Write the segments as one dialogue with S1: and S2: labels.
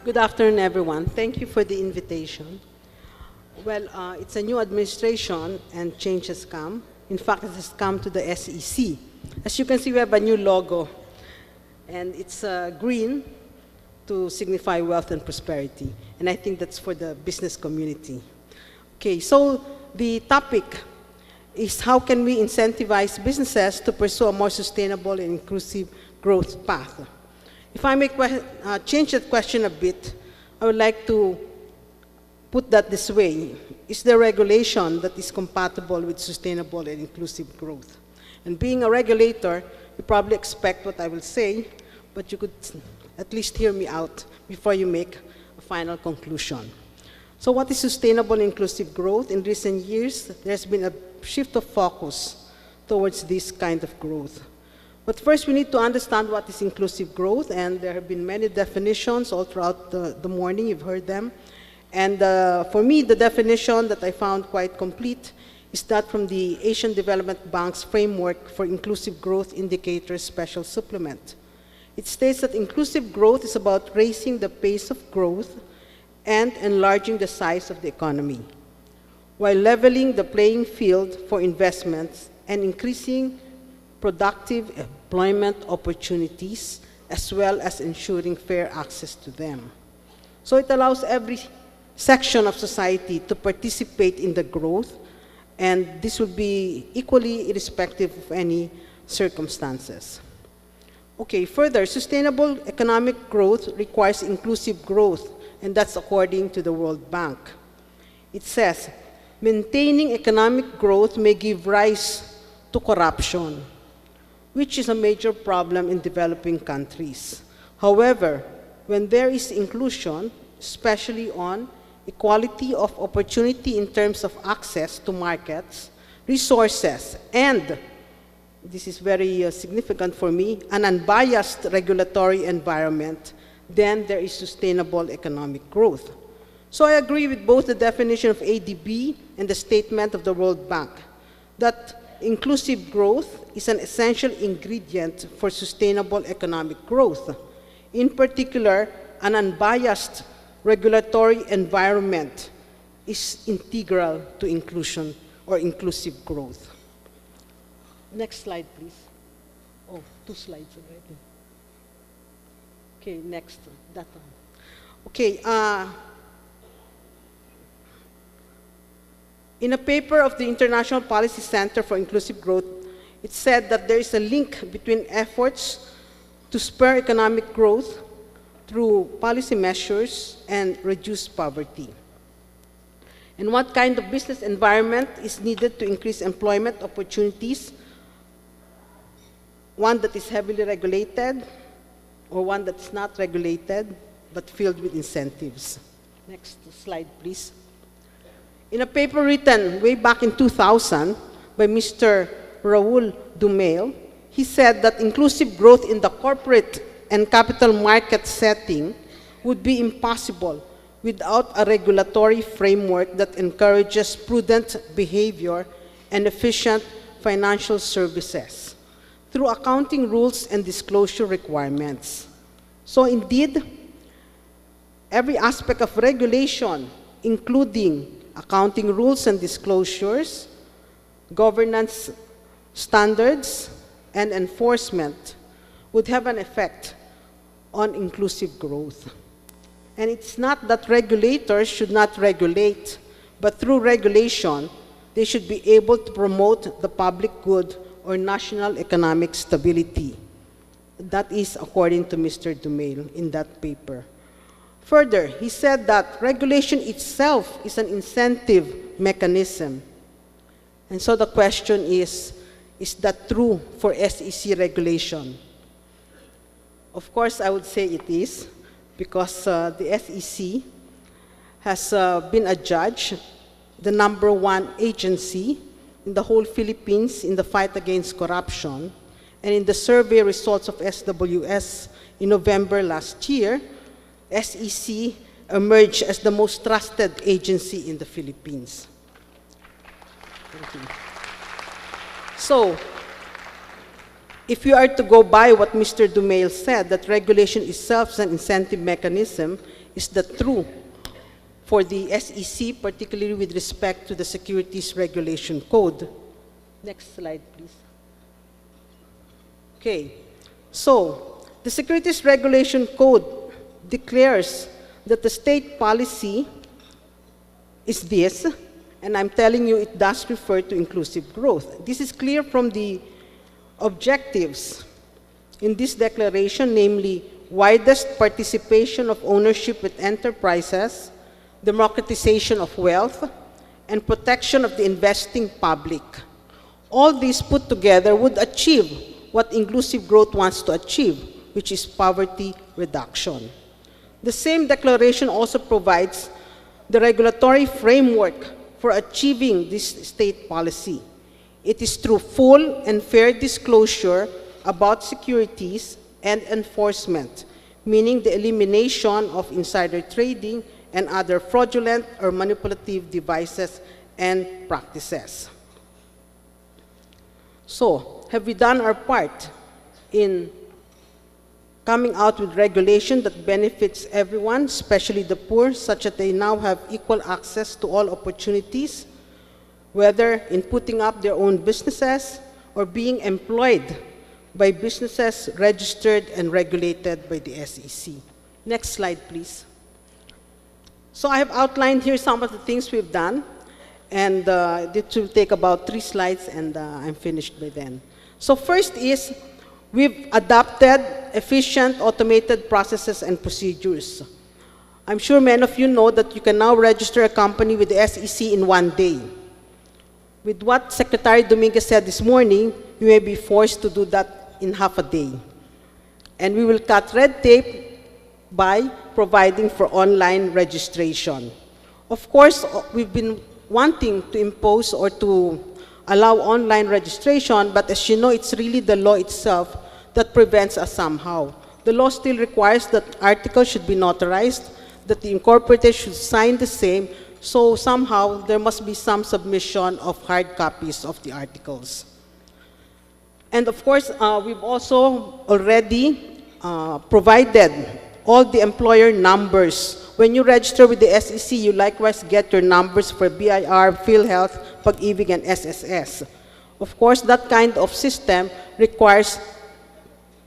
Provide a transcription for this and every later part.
S1: Good afternoon, everyone. Thank you for the invitation. Well, it's a new administration and change has come. In fact, it has come to the SEC. As you can see, we have a new logo, and it's green to signify wealth and prosperity. And I think that's for the business community. Okay, so the topic is how can we incentivize businesses to pursue a more sustainable and inclusive growth path. If I may change that question a bit, I would like to put that this way. Is there regulation that is compatible with sustainable and inclusive growth? And being a regulator, you probably expect what I will say, but you could at least hear me out before you make a final conclusion. So what is sustainable and inclusive growth? In recent years, there's been a shift of focus towards this kind of growth. But first, we need to understand what is inclusive growth, and there have been many definitions all throughout the morning. You've heard them. And for me, the definition that I found quite complete is that from the Asian Development Bank's Framework for Inclusive Growth Indicators Special Supplement. It states that inclusive growth is about raising the pace of growth and enlarging the size of the economy, while leveling the playing field for investments and increasing productive employment opportunities, as well as ensuring fair access to them. So it allows every section of society to participate in the growth, and this will be equally irrespective of any circumstances. Okay, further, sustainable economic growth requires inclusive growth, and that's according to the World Bank. It says, maintaining economic growth may give rise to corruption, which is a major problem in developing countries. However, when there is inclusion, especially on equality of opportunity in terms of access to markets, resources, and, this is very significant for me, an unbiased regulatory environment, then there is sustainable economic growth. So I agree with both the definition of ADB and the statement of the World Bank that inclusive growth is an essential ingredient for sustainable economic growth. In particular, an unbiased regulatory environment is integral to inclusion or inclusive growth. Next slide, please. Oh, 2 slides already. Okay, next, that one. Okay, in a paper of the International Policy Center for Inclusive Growth, it said that there is a link between efforts to spur economic growth through policy measures and reduce poverty. And what kind of business environment is needed to increase employment opportunities? One that is heavily regulated, or one that's not regulated, but filled with incentives. Next slide, please. In a paper written way back in 2000 by Mr. Raul Dumail, he said that inclusive growth in the corporate and capital market setting would be impossible without a regulatory framework that encourages prudent behavior and efficient financial services through accounting rules and disclosure requirements. So indeed, every aspect of regulation, including accounting rules and disclosures, governance standards, and enforcement would have an effect on inclusive growth. And it's not that regulators should not regulate, but through regulation, they should be able to promote the public good or national economic stability. That is according to Mr. Dumail in that paper. Further, he said that regulation itself is an incentive mechanism. And so the question is that true for SEC regulation? Of course, I would say it is, because the SEC has been adjudged the #1 agency in the whole Philippines in the fight against corruption. And in the survey results of SWS in November last year, SEC emerged as the most trusted agency in the Philippines. Thank you. So, if you are to go by what Mr. Dumail said, that regulation itself is an incentive mechanism, is that true for the SEC, particularly with respect to the Securities Regulation Code? Next slide, please. Okay, so the Securities Regulation Code declares that the state policy is this, and I'm telling you it does refer to inclusive growth. This is clear from the objectives in this declaration, namely widest participation of ownership with enterprises, democratization of wealth, and protection of the investing public. All these put together would achieve what inclusive growth wants to achieve, which is poverty reduction. The same declaration also provides the regulatory framework for achieving this state policy. It is through full and fair disclosure about securities and enforcement, meaning the elimination of insider trading and other fraudulent or manipulative devices and practices. So, have we done our part in coming out with regulation that benefits everyone, especially the poor, such that they now have equal access to all opportunities, whether in putting up their own businesses or being employed by businesses registered and regulated by the SEC? Next slide, please. So I have outlined here some of the things we've done, and it will take about 3 slides, and I'm finished by then. So first is, we've adopted efficient automated processes and procedures. I'm sure many of you know that you can now register a company with the SEC in 1 day. With what Secretary Dominguez said this morning, you may be forced to do that in half a day. And we will cut red tape by providing for online registration. Of course, we've been wanting to impose or to allow online registration, but as you know, it's really the law itself that prevents us somehow. The law still requires that articles should be notarized, that the incorporated should sign the same, so somehow there must be some submission of hard copies of the articles. And of course, we've also already provided all the employer numbers. When you register with the SEC, you likewise get your numbers for BIR, PhilHealth, Pag-ibig, and SSS. Of course, that kind of system requires,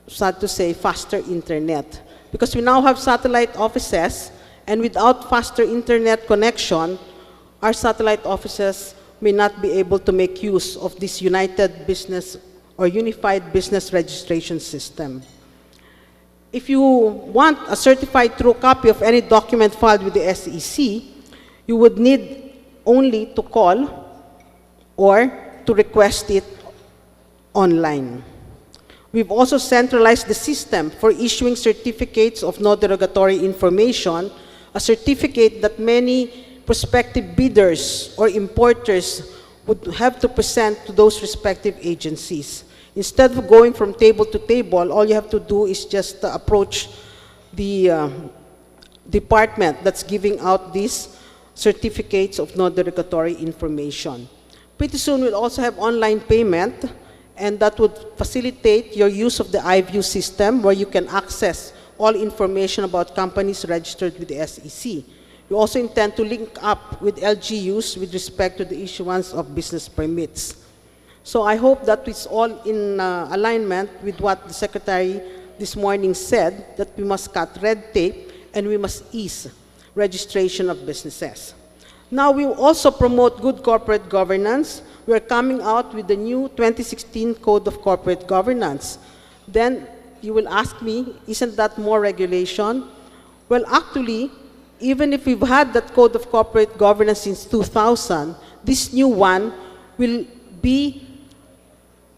S1: sad to say, faster internet. Because we now have satellite offices, and without faster internet connection, our satellite offices may not be able to make use of this united business or unified business registration system. If you want a certified true copy of any document filed with the SEC, you would need only to call or to request it online. We've also centralized the system for issuing certificates of no derogatory information, a certificate that many prospective bidders or importers would have to present to those respective agencies. Instead of going from table to table, all you have to do is just approach the department that's giving out these certificates of no derogatory information. Pretty soon we'll also have online payment, and that would facilitate your use of the iView system, where you can access all information about companies registered with the SEC. We also intend to link up with LGUs with respect to the issuance of business permits. So I hope that it's all in alignment with what the Secretary this morning said, that we must cut red tape and we must ease registration of businesses. Now we will also promote good corporate governance. We're coming out with the new 2016 Code of Corporate Governance. Then you will ask me, isn't that more regulation? Well, actually, even if we've had that Code of Corporate Governance since 2000, this new one will be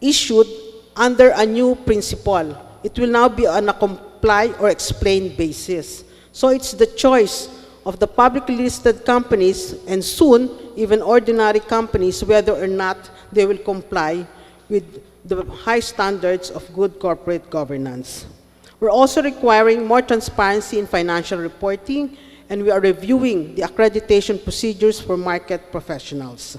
S1: issued under a new principle. It will now be on a comply or explain basis. So it's the choice of the publicly listed companies, and soon even ordinary companies, whether or not they will comply with the high standards of good corporate governance. We're also requiring more transparency in financial reporting, and we are reviewing the accreditation procedures for market professionals.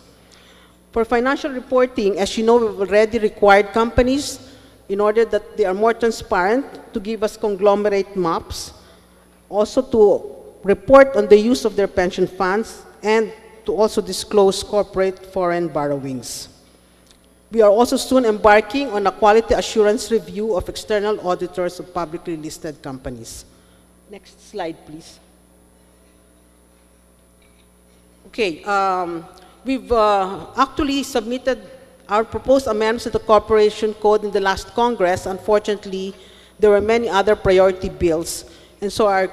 S1: For financial reporting, as you know, we've already required companies, in order that they are more transparent, to give us conglomerate maps, also to report on the use of their pension funds, and to also disclose corporate foreign borrowings. We are also soon embarking on a quality assurance review of external auditors of publicly listed companies. Next slide, please. Okay, we've actually submitted our proposed amendments to the Corporation Code in the last Congress. Unfortunately, there were many other priority bills, and so our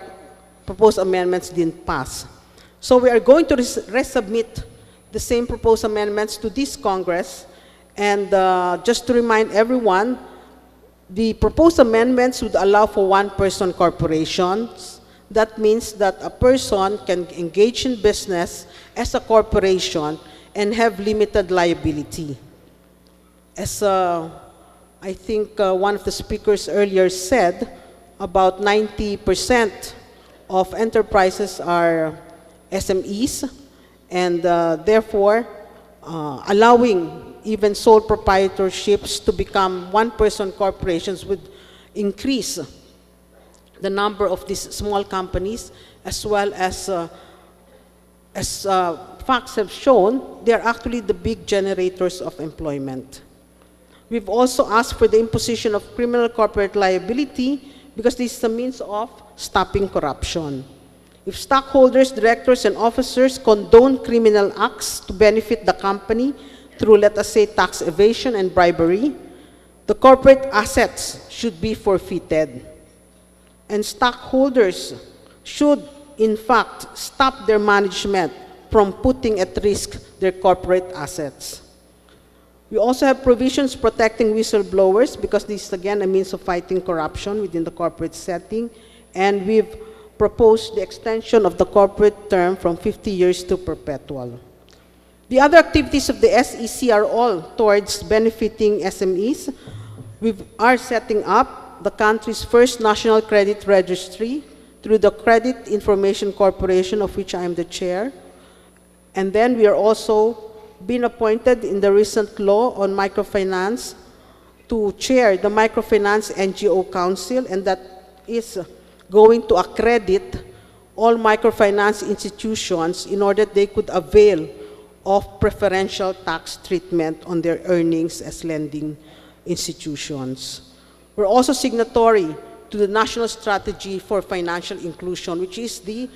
S1: proposed amendments didn't pass. So we are going to resubmit the same proposed amendments to this Congress. And just to remind everyone, the proposed amendments would allow for one-person corporations. That means that a person can engage in business as a corporation and have limited liability. As I think one of the speakers earlier said, about 90% of enterprises are SMEs, and therefore allowing even sole proprietorships to become one-person corporations would increase the number of these small companies, as well as facts have shown, they are actually the big generators of employment. We've also asked for the imposition of criminal corporate liability because this is a means of stopping corruption. If stockholders, directors, and officers condone criminal acts to benefit the company through, let us say, tax evasion and bribery, the corporate assets should be forfeited. And stockholders should, in fact, stop their management from putting at risk their corporate assets. We also have provisions protecting whistleblowers because this is, again, a means of fighting corruption within the corporate setting. And we've proposed the extension of the corporate term from 50 years to perpetual. The other activities of the SEC are all towards benefiting SMEs. We are setting up the country's first national credit registry through the Credit Information Corporation, of which I am the chair. And then we are also being appointed in the recent law on microfinance to chair the Microfinance NGO Council, and that is going to accredit all microfinance institutions in order that they could avail of preferential tax treatment on their earnings as lending institutions. We're also signatory to the National Strategy for Financial Inclusion, which is the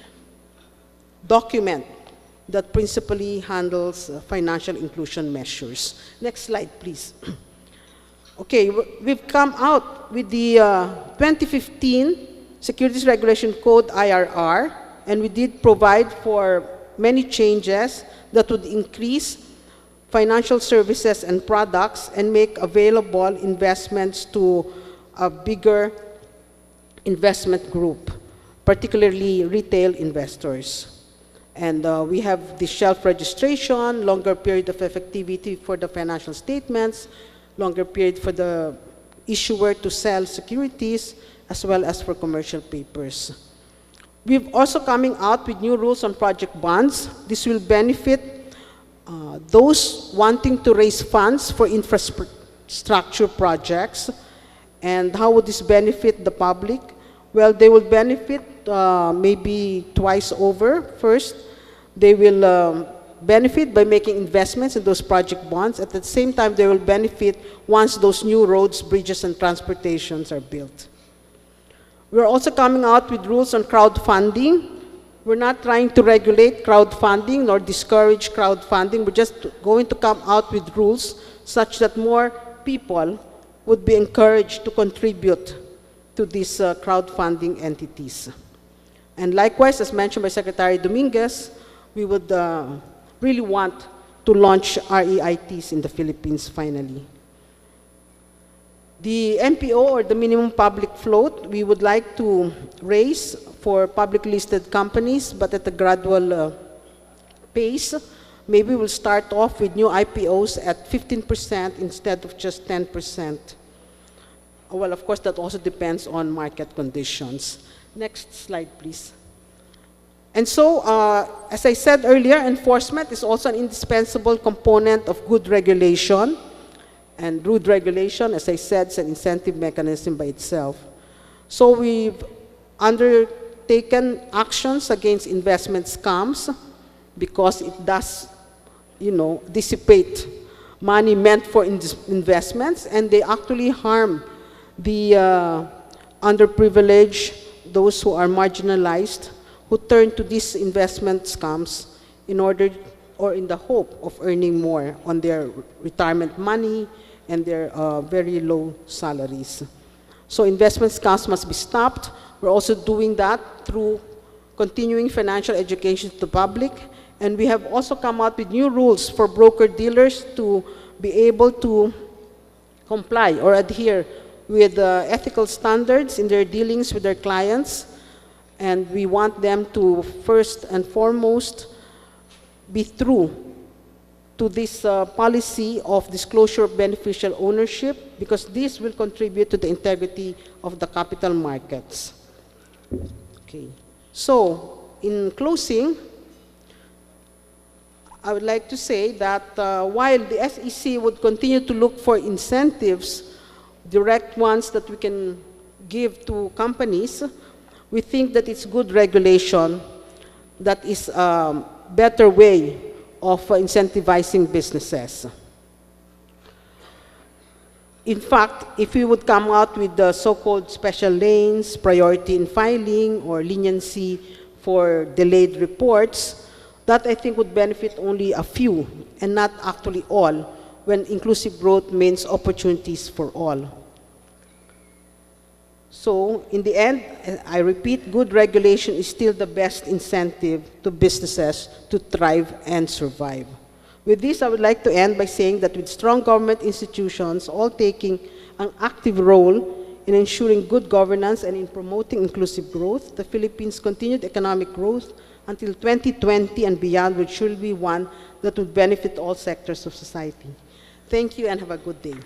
S1: document that principally handles financial inclusion measures. Next slide, please. Okay, we've come out with the 2015 Securities Regulation Code, IRR, and we did provide for many changes that would increase financial services and products and make available investments to a bigger investment group, particularly retail investors. And we have the shelf registration, longer period of effectivity for the financial statements, longer period for the issuer to sell securities, as well as for commercial papers. We've also coming out with new rules on project bonds. This will benefit those wanting to raise funds for infrastructure projects. And how would this benefit the public? Well, they will benefit maybe twice over. First, they will benefit by making investments in those project bonds. At the same time, they will benefit once those new roads, bridges, and transportations are built. We're also coming out with rules on crowdfunding. We're not trying to regulate crowdfunding nor discourage crowdfunding. We're just going to come out with rules such that more people would be encouraged to contribute to these crowdfunding entities. And likewise, as mentioned by Secretary Dominguez, we would really want to launch REITs in the Philippines finally. The MPO, or the minimum public float, we would like to raise for publicly listed companies, but at a gradual pace. Maybe we'll start off with new IPOs at 15% instead of just 10%. Well, of course, that also depends on market conditions. Next slide, please. And so, as I said earlier, enforcement is also an indispensable component of good regulation. And good regulation, as I said, is an incentive mechanism by itself. So we've taken actions against investment scams because it does, dissipate money meant for investments, and they actually harm the underprivileged, those who are marginalized, who turn to these investment scams in order or in the hope of earning more on their retirement money and their very low salaries. So investment scams must be stopped. We're also doing that through continuing financial education to the public, and we have also come out with new rules for broker-dealers to be able to comply or adhere with ethical standards in their dealings with their clients, and we want them to first and foremost be true to this policy of disclosure of beneficial ownership, because this will contribute to the integrity of the capital markets. Okay. So, in closing, I would like to say that while the SEC would continue to look for incentives, direct ones that we can give to companies, we think that it's good regulation that is a better way of incentivizing businesses. In fact, if we would come out with the so-called special lanes, priority in filing, or leniency for delayed reports, that I think would benefit only a few and not actually all, when inclusive growth means opportunities for all. So, in the end, I repeat, good regulation is still the best incentive to businesses to thrive and survive. With this, I would like to end by saying that with strong government institutions all taking an active role in ensuring good governance and in promoting inclusive growth, the Philippines' continued economic growth until 2020 and beyond will surely be one that would benefit all sectors of society. Thank you and have a good day.